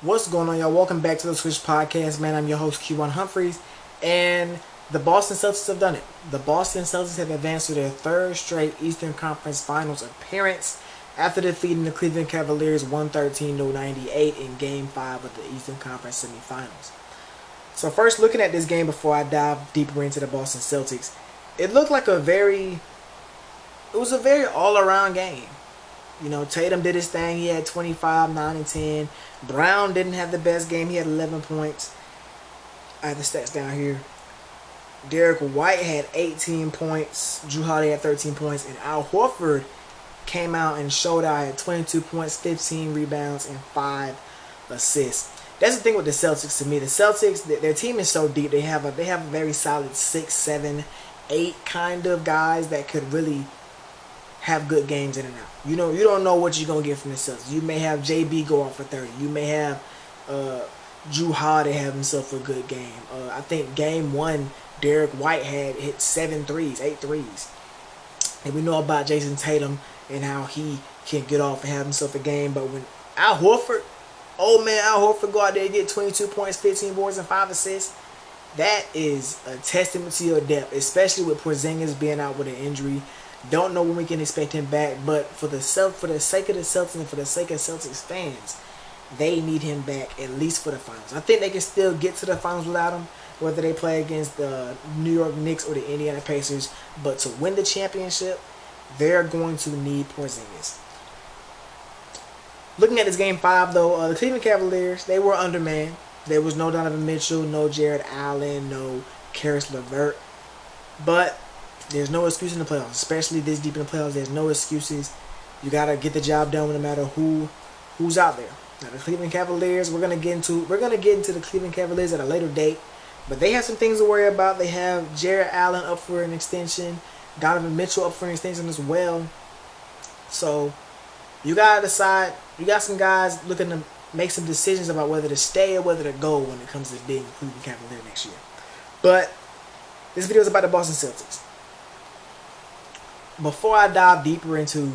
What's going on, y'all? Welcome back to the Switch Podcast, man. I'm your host, Q1 Humphreys, and the Boston Celtics have done it. The Boston Celtics have advanced to their third straight Eastern Conference Finals appearance after defeating the Cleveland Cavaliers 113-98 in Game 5 of the Eastern Conference Semifinals. So first, looking at this game before I dive deeper into the Boston Celtics, it looked like it was a very all-around game. You know, Tatum did his thing. He had 25, 9, and 10. Brown didn't have the best game. He had 11 points. I have the stats down here. Derek White had 18 points. Drew Holiday had 13 points. And Al Horford came out and showed out at 22 points, 15 rebounds, and 5 assists. That's the thing with the Celtics to me. The Celtics, their team is so deep. They have a very solid 6, 7, 8 kind of guys that could really have good games in and out. You don't know what you're going to get from the Celtics. You may have JB go off for 30. You may have Drew Holiday have himself a good game. I think game 1, Derek White had hit 8 threes. And we know about Jayson Tatum and how he can get off and have himself a game. But when Al Horford go out there and get 22 points, 15 boards, and 5 assists, that is a testament to your depth, especially with Porzingis being out with an injury. Don't know when we can expect him back, but for the sake of the Celtics and for the sake of Celtics fans, they need him back at least for the finals. I think they can still get to the finals without him, whether they play against the New York Knicks or the Indiana Pacers. But to win the championship, they're going to need Porzingis. Looking at this game 5, though, the Cleveland Cavaliers, they were undermanned. There was no Donovan Mitchell, no Jared Allen, no Karis LeVert. But there's no excuse in the playoffs, especially this deep in the playoffs. There's no excuses. You gotta get the job done no matter who's out there. Now the Cleveland Cavaliers, we're gonna get into the Cleveland Cavaliers at a later date, but they have some things to worry about. They have Jared Allen up for an extension, Donovan Mitchell up for an extension as well. So you gotta decide. You got some guys looking to make some decisions about whether to stay or whether to go when it comes to being a Cleveland Cavalier next year. But this video is about the Boston Celtics. Before I dive deeper into,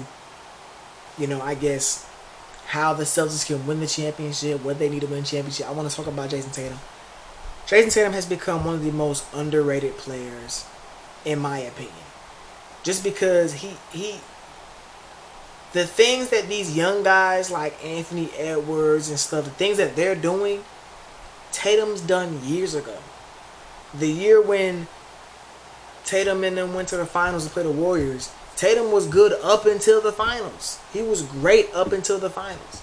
I guess, how the Celtics can win the championship, what they need to win the championship, I want to talk about Jayson Tatum. Jayson Tatum has become one of the most underrated players, in my opinion. Just because the things that these young guys like Anthony Edwards and stuff, the things that they're doing, Tatum's done years ago. The year when Tatum and them went to the finals to play the Warriors, Tatum was good up until the finals. He was great up until the finals.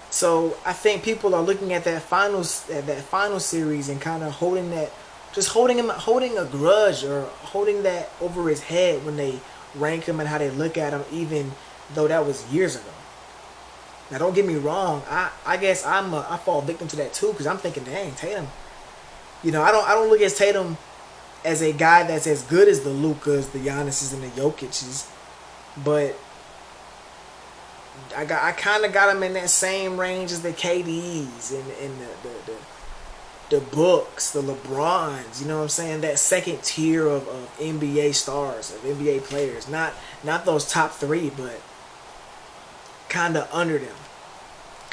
So I think people are looking at that final series and kind of holding a grudge or holding that over his head when they rank him and how they look at him, even though that was years ago. Now don't get me wrong, I guess I fall victim to that too, because I'm thinking, dang, Tatum. I don't look at Tatum as a guy that's as good as the Lukas, the Giannis's, and the Jokic's, but I kind of got him in that same range as the KDs and the Books, the LeBrons. You know what I'm saying? That second tier of NBA stars, of NBA players, not those top 3, but kind of under them.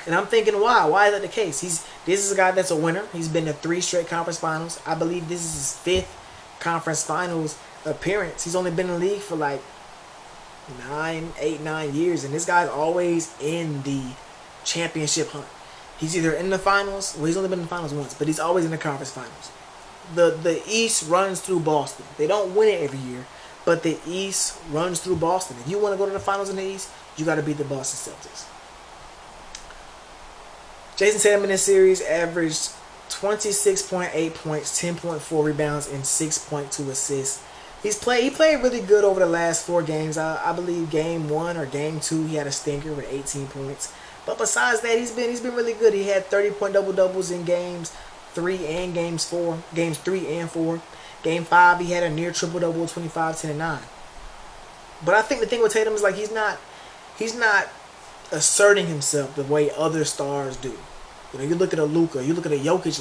And I'm thinking, why? Why is that the case? This is a guy that's a winner. He's been to 3 straight conference finals. I believe this is his 5th conference finals appearance. He's only been in the league for like 9 years, and this guy's always in the championship hunt. He's either in the finals, well, he's only been in the finals once, but he's always in the conference finals. The East runs through Boston. They don't win it every year, but the East runs through Boston. If you want to go to the finals in the East, you got to beat the Boston Celtics. Jayson Tatum in this series averaged 26.8 points, 10.4 rebounds, and 6.2 assists. He played really good over the last 4 games. I believe game 1 or game 2 he had a stinker with 18 points. But besides that, he's been really good. He had 30-point double-doubles in games 3 and games 4. Games 3 and 4. Game 5 he had a near triple-double, 25, 10, and 9. But I think the thing with Tatum is like he's not asserting himself the way other stars do. You look at a Luka, you look at a Jokic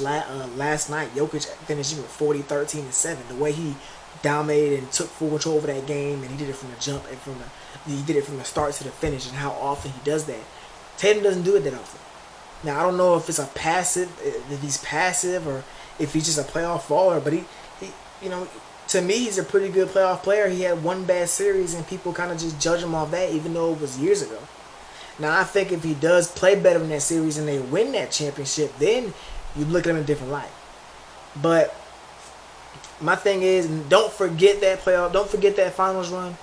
last night. Jokic finishing with 40, 13, and 7. The way he dominated and took full control over that game, and he did it from the jump and he did it from the start to the finish, and how often he does that. Tatum doesn't do it that often. Now I don't know if he's passive or if he's just a playoff faller, but he you know, to me he's a pretty good playoff player. He had one bad series and people kind of just judge him off that, even though it was years ago. Now I think if he does play better in that series and they win that championship, then you look at him in a different light. But my thing is, don't forget that finals run,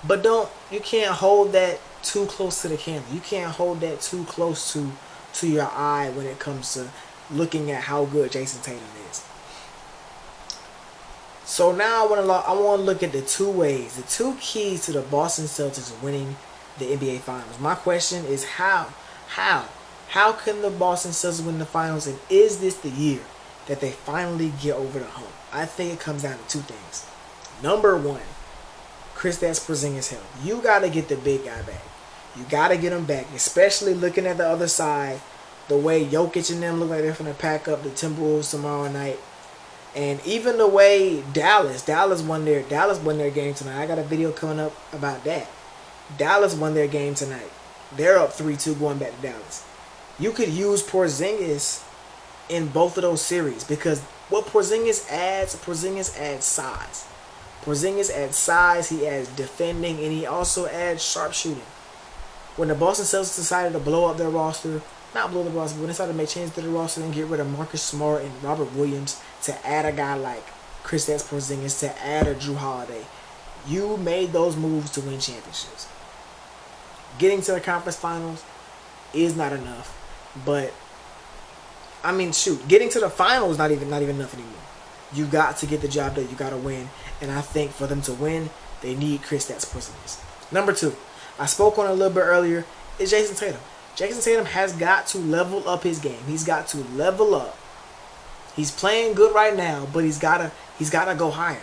but you can't hold that too close to the camera. You can't hold that too close to your eye when it comes to looking at how good Jayson Tatum is. So now I want to look at the two keys to the Boston Celtics winning the NBA Finals. My question is how can the Boston Celtics win the finals, and is this the year that they finally get over the hump? I think it comes down to two things. Number one, Kristaps Porzingis' health. You got to get the big guy back. You got to get him back, especially looking at the other side, the way Jokic and them look like they're going to pack up the Timberwolves tomorrow night. And even the way Dallas won their game tonight. I got a video coming up about that. Dallas won their game tonight. They're up 3-2 going back to Dallas. You could use Porzingis in both of those series, because what Porzingis adds size. Porzingis adds size, he adds defending, and he also adds sharpshooting. When the Boston Celtics decided to blow up their roster, not blow the roster, but when they decided to make changes to the roster and get rid of Marcus Smart and Robert Williams to add a guy like Kristaps Porzingis, to add a Drew Holiday, you made those moves to win championships. Getting to the conference finals is not enough, but getting to the finals is not even enough anymore. You got to get the job done. You got to win, and I think for them to win, they need Kristaps Porzingis. Number two, I spoke on it a little bit earlier, is Jayson Tatum. Jayson Tatum has got to level up his game. He's got to level up. He's playing good right now, but he's gotta go higher.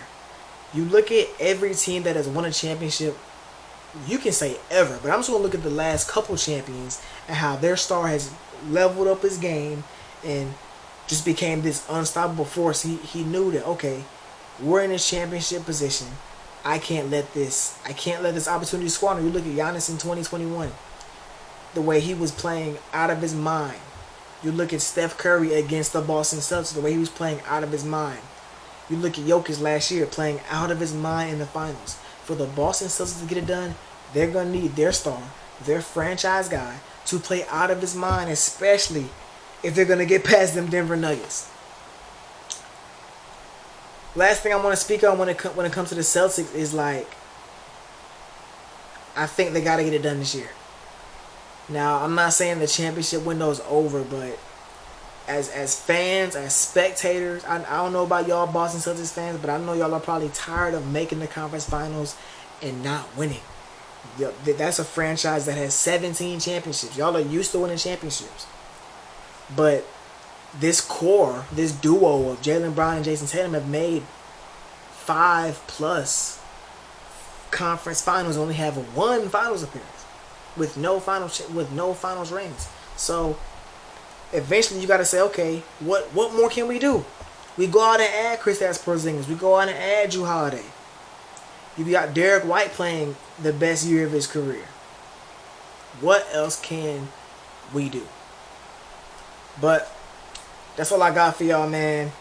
You look at every team that has won a championship, you can say ever, but I'm just gonna look at the last couple champions and how their star has leveled up his game and just became this unstoppable force. He knew that, okay, we're in this championship position. I can't let this opportunity squander. You look at Giannis in 2021, the way he was playing out of his mind. You look at Steph Curry against the Boston Celtics, the way he was playing out of his mind. You look at Jokic last year playing out of his mind in the finals. For the Boston Celtics to get it done, they're going to need their star, their franchise guy, to play out of his mind, especially if they're going to get past them Denver Nuggets. Last thing I want to speak on when it comes to the Celtics is, like, I think they got to get it done this year. Now, I'm not saying the championship window is over, but as fans, as spectators, I don't know about y'all Boston Celtics fans, but I know y'all are probably tired of making the conference finals and not winning. That's a franchise that has 17 championships. Y'all are used to winning championships. But this core, this duo of Jaylen Brown and Jayson Tatum have made 5+ conference finals, only have one finals appearance with no finals rings. So eventually you got to say, okay, what more can we do? We go out and add Kristaps Porzingis. We go out and add Drew Holiday. You got Derek White playing the best year of his career. What else can we do? But that's all I got for y'all, man.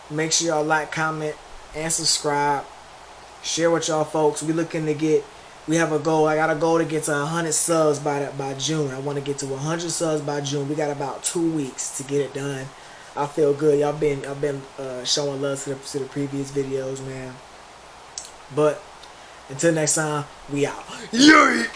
Make sure y'all like, comment, and subscribe. Share with y'all folks. We have a goal. I got a goal to get to 100 subs by June. I want to get to 100 subs by June. We got about 2 weeks to get it done. I feel good. Y'all been showing love to the previous videos, man. But until next time, we out. Yay!